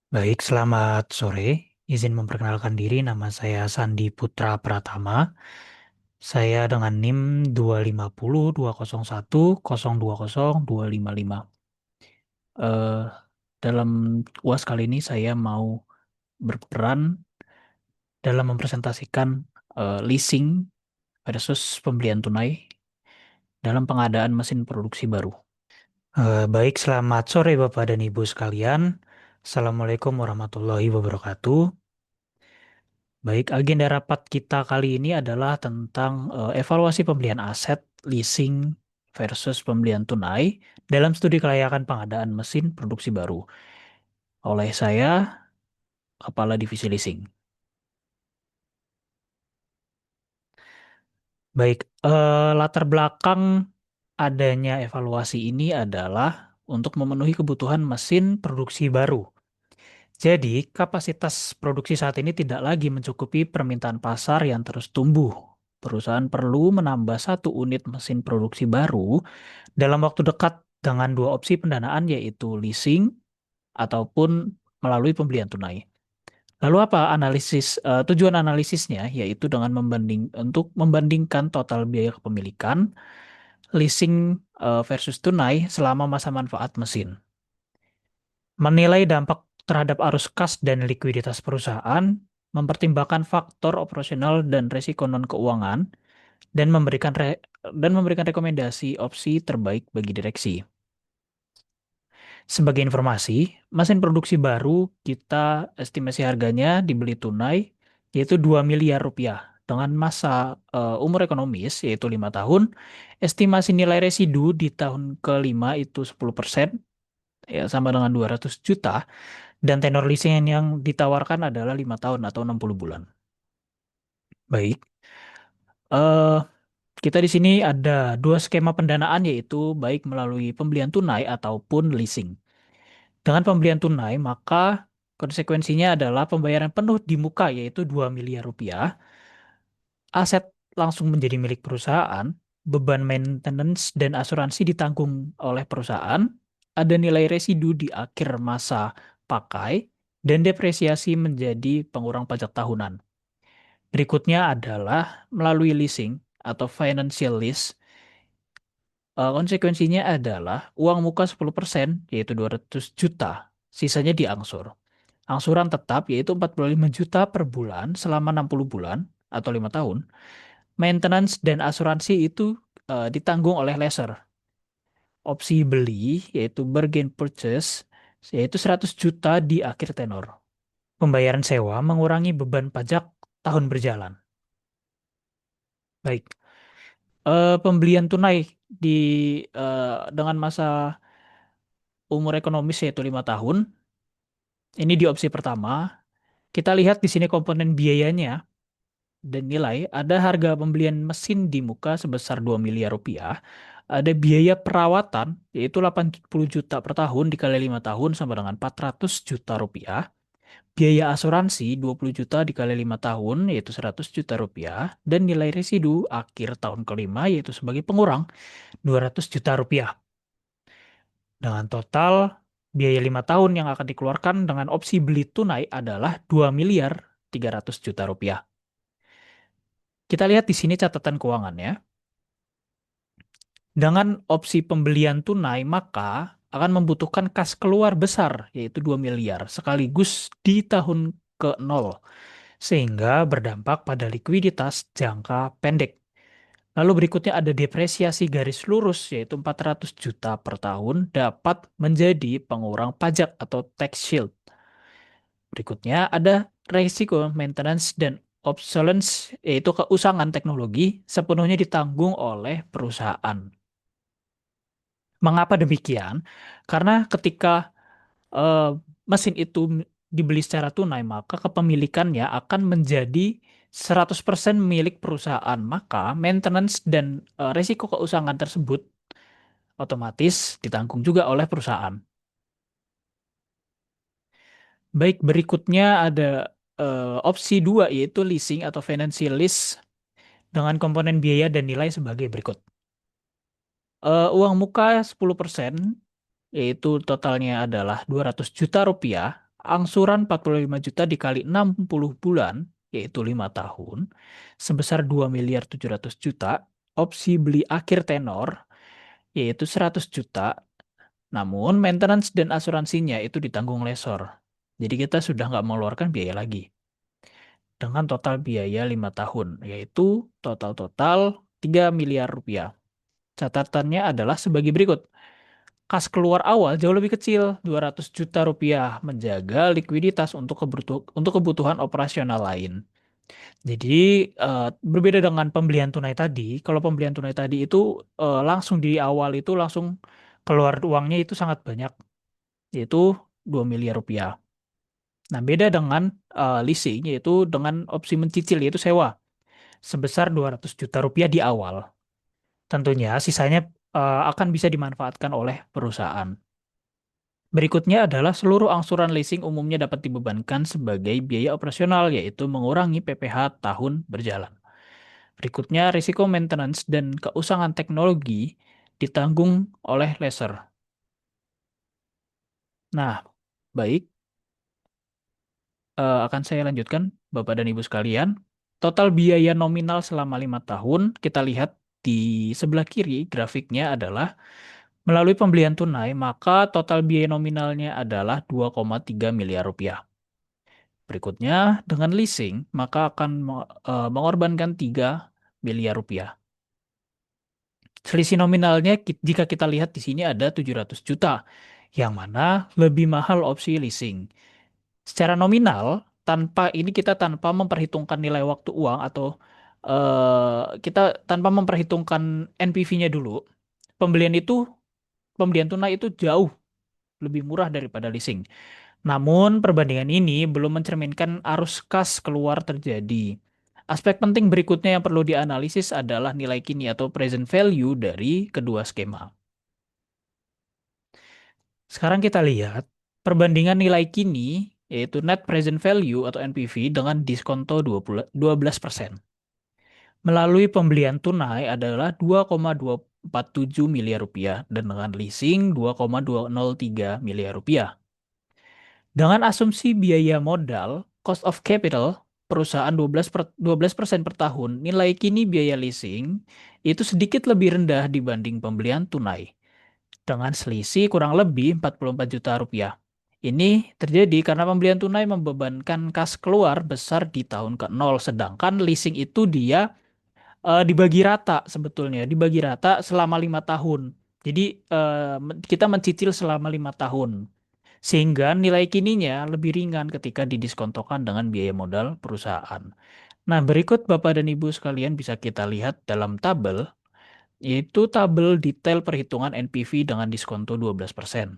Baik, selamat sore. Izin memperkenalkan diri, nama saya Sandi Putra Pratama. Saya dengan NIM 2502012020255. Eh, dalam UAS kali ini saya mau berperan dalam mempresentasikan leasing versus pembelian tunai dalam pengadaan mesin produksi baru. Baik, selamat sore Bapak dan Ibu sekalian. Assalamualaikum warahmatullahi wabarakatuh. Baik, agenda rapat kita kali ini adalah tentang evaluasi pembelian aset, leasing versus pembelian tunai dalam studi kelayakan pengadaan mesin produksi baru oleh saya, Kepala Divisi Leasing. Baik, latar belakang adanya evaluasi ini adalah untuk memenuhi kebutuhan mesin produksi baru. Jadi, kapasitas produksi saat ini tidak lagi mencukupi permintaan pasar yang terus tumbuh. Perusahaan perlu menambah satu unit mesin produksi baru dalam waktu dekat dengan dua opsi pendanaan yaitu leasing ataupun melalui pembelian tunai. Lalu apa tujuan analisisnya yaitu dengan untuk membandingkan total biaya kepemilikan, leasing versus tunai selama masa manfaat mesin. Menilai dampak terhadap arus kas dan likuiditas perusahaan, mempertimbangkan faktor operasional dan resiko non-keuangan, dan memberikan rekomendasi opsi terbaik bagi direksi. Sebagai informasi, mesin produksi baru kita estimasi harganya dibeli tunai yaitu 2 miliar rupiah dengan masa umur ekonomis yaitu 5 tahun. Estimasi nilai residu di tahun kelima itu 10%, ya sama dengan 200 juta, dan tenor leasing yang ditawarkan adalah 5 tahun atau 60 bulan. Baik, eh, kita di sini ada dua skema pendanaan yaitu baik melalui pembelian tunai ataupun leasing. Dengan pembelian tunai, maka konsekuensinya adalah pembayaran penuh di muka yaitu 2 miliar rupiah, aset langsung menjadi milik perusahaan, beban maintenance dan asuransi ditanggung oleh perusahaan, ada nilai residu di akhir masa pakai, dan depresiasi menjadi pengurang pajak tahunan. Berikutnya adalah melalui leasing atau financial lease. Konsekuensinya adalah uang muka 10% yaitu 200 juta, sisanya diangsur. Angsuran tetap yaitu 45 juta per bulan selama 60 bulan atau 5 tahun. Maintenance dan asuransi itu ditanggung oleh lessor. Opsi beli yaitu bargain purchase yaitu 100 juta di akhir tenor. Pembayaran sewa mengurangi beban pajak tahun berjalan. Baik, pembelian tunai di dengan masa umur ekonomis yaitu 5 tahun. Ini di opsi pertama. Kita lihat di sini komponen biayanya dan nilai. Ada harga pembelian mesin di muka sebesar 2 miliar rupiah. Ada biaya perawatan yaitu 80 juta per tahun dikali 5 tahun sama dengan 400 juta rupiah. Biaya asuransi 20 juta dikali 5 tahun yaitu 100 juta rupiah. Dan nilai residu akhir tahun kelima yaitu sebagai pengurang 200 juta rupiah. Dengan total biaya 5 tahun yang akan dikeluarkan dengan opsi beli tunai adalah 2 miliar 300 juta rupiah. Kita lihat di sini catatan keuangannya. Dengan opsi pembelian tunai, maka akan membutuhkan kas keluar besar, yaitu 2 miliar, sekaligus di tahun ke-0, sehingga berdampak pada likuiditas jangka pendek. Lalu berikutnya ada depresiasi garis lurus, yaitu 400 juta per tahun, dapat menjadi pengurang pajak atau tax shield. Berikutnya ada resiko maintenance dan obsolescence, yaitu keusangan teknologi, sepenuhnya ditanggung oleh perusahaan. Mengapa demikian? Karena ketika eh, mesin itu dibeli secara tunai, maka kepemilikannya akan menjadi 100% milik perusahaan. Maka maintenance dan resiko keusangan tersebut otomatis ditanggung juga oleh perusahaan. Baik, berikutnya ada opsi dua yaitu leasing atau financial lease dengan komponen biaya dan nilai sebagai berikut. Uang muka 10% yaitu totalnya adalah 200 juta rupiah Angsuran 45 juta dikali 60 bulan, yaitu 5 tahun, sebesar 2 miliar 700 juta. Opsi beli akhir tenor, yaitu 100 juta. Namun, maintenance dan asuransinya itu ditanggung lesor. Jadi kita sudah nggak mengeluarkan biaya lagi. Dengan total biaya 5 tahun, yaitu total-total 3 miliar rupiah. Catatannya adalah sebagai berikut. Kas keluar awal jauh lebih kecil, 200 juta rupiah, menjaga likuiditas untuk kebutuhan operasional lain. Jadi berbeda dengan pembelian tunai tadi, kalau pembelian tunai tadi itu langsung di awal itu langsung keluar uangnya itu sangat banyak, yaitu 2 miliar rupiah. Nah, beda dengan leasing, yaitu dengan opsi mencicil, yaitu sewa, sebesar 200 juta rupiah di awal. Tentunya sisanya akan bisa dimanfaatkan oleh perusahaan. Berikutnya adalah seluruh angsuran leasing umumnya dapat dibebankan sebagai biaya operasional, yaitu mengurangi PPh tahun berjalan. Berikutnya, risiko maintenance dan keusangan teknologi ditanggung oleh lessor. Nah, baik, akan saya lanjutkan, Bapak dan Ibu sekalian. Total biaya nominal selama 5 tahun, kita lihat di sebelah kiri grafiknya adalah melalui pembelian tunai, maka total biaya nominalnya adalah 2,3 miliar rupiah. Berikutnya, dengan leasing, maka akan mengorbankan 3 miliar rupiah. Selisih nominalnya, jika kita lihat di sini ada 700 juta, yang mana lebih mahal opsi leasing. Secara nominal, kita tanpa memperhitungkan nilai waktu uang atau kita tanpa memperhitungkan NPV-nya dulu, pembelian itu, pembelian tunai itu jauh lebih murah daripada leasing. Namun, perbandingan ini belum mencerminkan arus kas keluar terjadi. Aspek penting berikutnya yang perlu dianalisis adalah nilai kini atau present value dari kedua skema. Sekarang kita lihat perbandingan nilai kini, yaitu net present value atau NPV dengan diskonto 12%. Melalui pembelian tunai adalah 2,247 miliar rupiah dan dengan leasing 2,203 miliar rupiah. Dengan asumsi biaya modal, cost of capital, perusahaan 12% per tahun, nilai kini biaya leasing itu sedikit lebih rendah dibanding pembelian tunai, dengan selisih kurang lebih 44 juta rupiah. Ini terjadi karena pembelian tunai membebankan kas keluar besar di tahun ke-0, sedangkan leasing itu dia dibagi rata sebetulnya, dibagi rata selama 5 tahun. Jadi kita mencicil selama 5 tahun. Sehingga nilai kininya lebih ringan ketika didiskontokan dengan biaya modal perusahaan. Nah, berikut Bapak dan Ibu sekalian bisa kita lihat dalam tabel, yaitu tabel detail perhitungan NPV dengan diskonto 12%.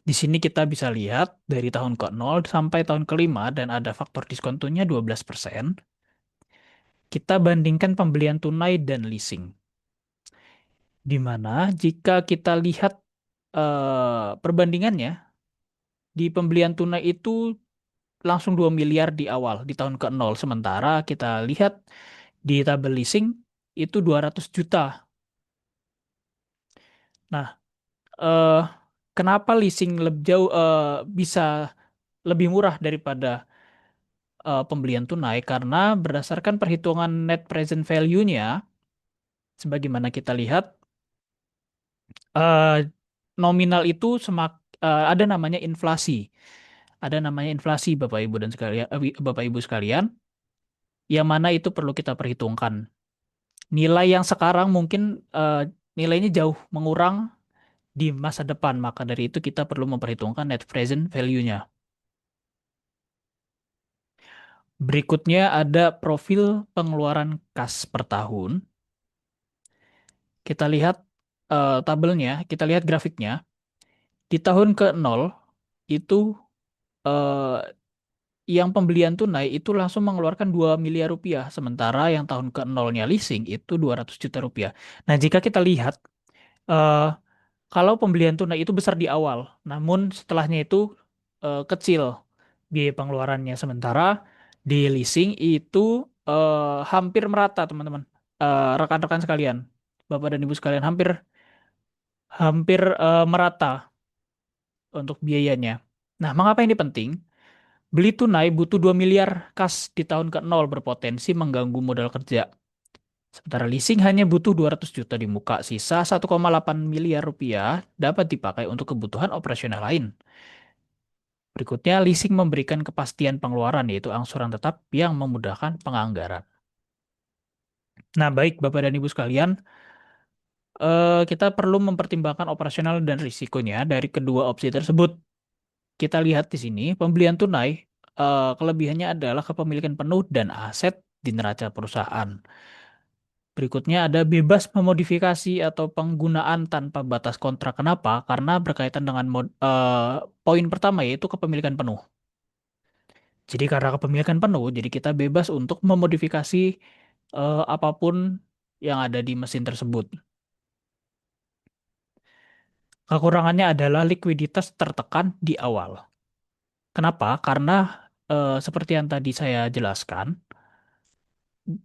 Di sini kita bisa lihat dari tahun ke-0 sampai tahun ke-5 dan ada faktor diskontonya 12%. Kita bandingkan pembelian tunai dan leasing. Di mana jika kita lihat perbandingannya, di pembelian tunai itu langsung 2 miliar di awal, di tahun ke-0. Sementara kita lihat di tabel leasing itu 200 juta. Nah, eh, kenapa leasing lebih jauh bisa lebih murah daripada pembelian tunai? Karena berdasarkan perhitungan net present value-nya, sebagaimana kita lihat, eh, nominal itu ada namanya inflasi. Ada namanya inflasi Bapak Ibu dan sekalian, Bapak Ibu sekalian, yang mana itu perlu kita perhitungkan. Nilai yang sekarang mungkin nilainya jauh mengurang di masa depan, maka dari itu kita perlu memperhitungkan net present value-nya. Berikutnya ada profil pengeluaran kas per tahun. Kita lihat tabelnya, kita lihat grafiknya. Di tahun ke-0 itu eh, yang pembelian tunai itu langsung mengeluarkan 2 miliar rupiah, sementara yang tahun ke-0-nya leasing itu 200 juta rupiah. Nah, jika kita lihat eh, kalau pembelian tunai itu besar di awal, namun setelahnya itu kecil biaya pengeluarannya. Sementara di leasing itu hampir merata, teman-teman. Rekan-rekan sekalian, Bapak dan Ibu sekalian, hampir hampir merata untuk biayanya. Nah, mengapa ini penting? Beli tunai butuh 2 miliar kas di tahun ke-0 berpotensi mengganggu modal kerja. Sementara leasing hanya butuh 200 juta di muka, sisa 1,8 miliar rupiah dapat dipakai untuk kebutuhan operasional lain. Berikutnya, leasing memberikan kepastian pengeluaran, yaitu angsuran tetap yang memudahkan penganggaran. Nah, baik Bapak dan Ibu sekalian, kita perlu mempertimbangkan operasional dan risikonya dari kedua opsi tersebut. Kita lihat di sini, pembelian tunai, kelebihannya adalah kepemilikan penuh dan aset di neraca perusahaan. Berikutnya ada bebas memodifikasi atau penggunaan tanpa batas kontrak. Kenapa? Karena berkaitan dengan poin pertama yaitu kepemilikan penuh. Jadi karena kepemilikan penuh, jadi kita bebas untuk memodifikasi apapun yang ada di mesin tersebut. Kekurangannya adalah likuiditas tertekan di awal. Kenapa? Karena seperti yang tadi saya jelaskan,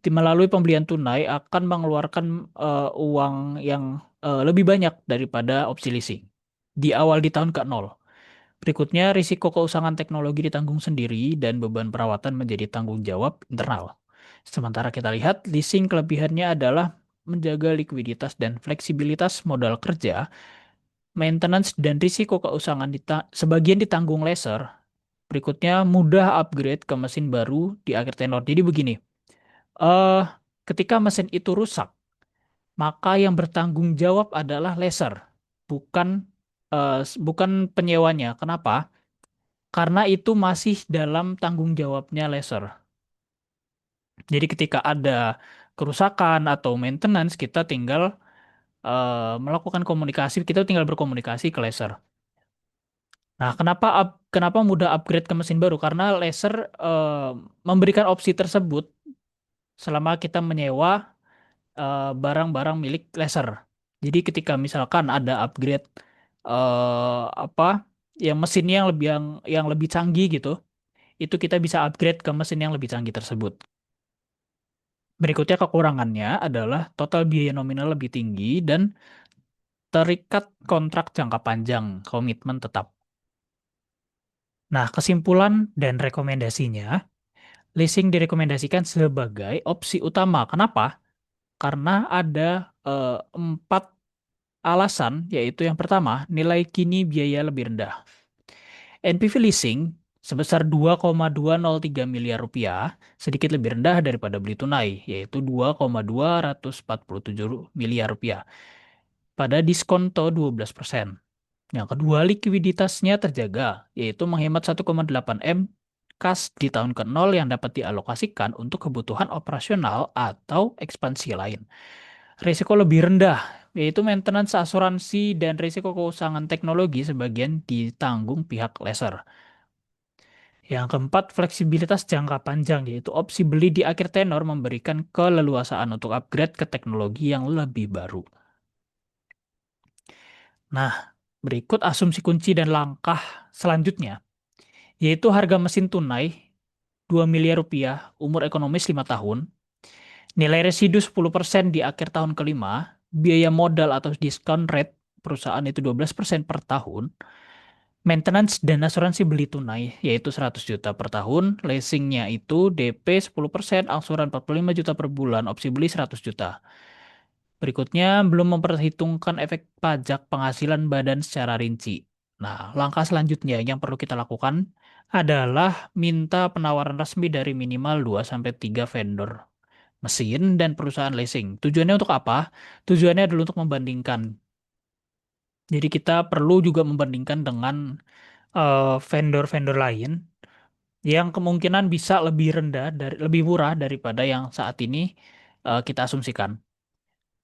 melalui pembelian tunai akan mengeluarkan uang yang lebih banyak daripada opsi leasing di awal di tahun ke-0. Berikutnya, risiko keusangan teknologi ditanggung sendiri dan beban perawatan menjadi tanggung jawab internal. Sementara kita lihat, leasing kelebihannya adalah menjaga likuiditas dan fleksibilitas modal kerja, maintenance dan risiko keusangan sebagian ditanggung lesser. Berikutnya, mudah upgrade ke mesin baru di akhir tenor. Jadi begini, eh ketika mesin itu rusak, maka yang bertanggung jawab adalah lesser, bukan bukan penyewanya. Kenapa? Karena itu masih dalam tanggung jawabnya lesser. Jadi ketika ada kerusakan atau maintenance, kita tinggal melakukan komunikasi, kita tinggal berkomunikasi ke lesser. Nah, kenapa mudah upgrade ke mesin baru? Karena lesser memberikan opsi tersebut selama kita menyewa barang-barang milik lesser. Jadi ketika misalkan ada upgrade apa yang mesinnya yang lebih canggih gitu, itu kita bisa upgrade ke mesin yang lebih canggih tersebut. Berikutnya kekurangannya adalah total biaya nominal lebih tinggi dan terikat kontrak jangka panjang, komitmen tetap. Nah, kesimpulan dan rekomendasinya, leasing direkomendasikan sebagai opsi utama. Kenapa? Karena ada 4 alasan, yaitu yang pertama, nilai kini biaya lebih rendah. NPV leasing sebesar 2,203 miliar rupiah, sedikit lebih rendah daripada beli tunai, yaitu 2,247 miliar rupiah pada diskonto 12%. Yang kedua, likuiditasnya terjaga, yaitu menghemat 1,8 M kas di tahun ke-0 yang dapat dialokasikan untuk kebutuhan operasional atau ekspansi lain. Risiko lebih rendah, yaitu maintenance, asuransi, dan risiko keusangan teknologi sebagian ditanggung pihak lesser. Yang keempat, fleksibilitas jangka panjang, yaitu opsi beli di akhir tenor memberikan keleluasaan untuk upgrade ke teknologi yang lebih baru. Nah, berikut asumsi kunci dan langkah selanjutnya, yaitu harga mesin tunai 2 miliar rupiah, umur ekonomis 5 tahun, nilai residu 10% di akhir tahun kelima, biaya modal atau discount rate perusahaan itu 12% per tahun, maintenance dan asuransi beli tunai yaitu 100 juta per tahun, leasingnya itu DP 10%, angsuran 45 juta per bulan, opsi beli 100 juta. Berikutnya, belum memperhitungkan efek pajak penghasilan badan secara rinci. Nah, langkah selanjutnya yang perlu kita lakukan adalah minta penawaran resmi dari minimal 2 sampai 3 vendor mesin dan perusahaan leasing. Tujuannya untuk apa? Tujuannya adalah untuk membandingkan. Jadi kita perlu juga membandingkan dengan vendor-vendor lain yang kemungkinan bisa lebih rendah lebih murah daripada yang saat ini kita asumsikan.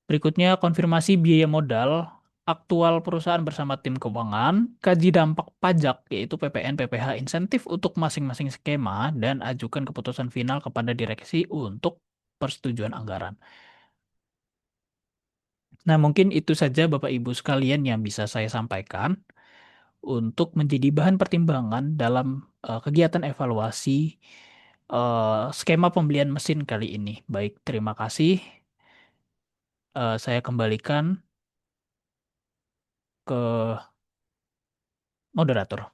Berikutnya, konfirmasi biaya modal aktual perusahaan bersama tim keuangan, kaji dampak pajak yaitu PPN, PPh, insentif untuk masing-masing skema, dan ajukan keputusan final kepada direksi untuk persetujuan anggaran. Nah, mungkin itu saja Bapak Ibu sekalian yang bisa saya sampaikan untuk menjadi bahan pertimbangan dalam kegiatan evaluasi skema pembelian mesin kali ini. Baik, terima kasih. Saya kembalikan ke moderator.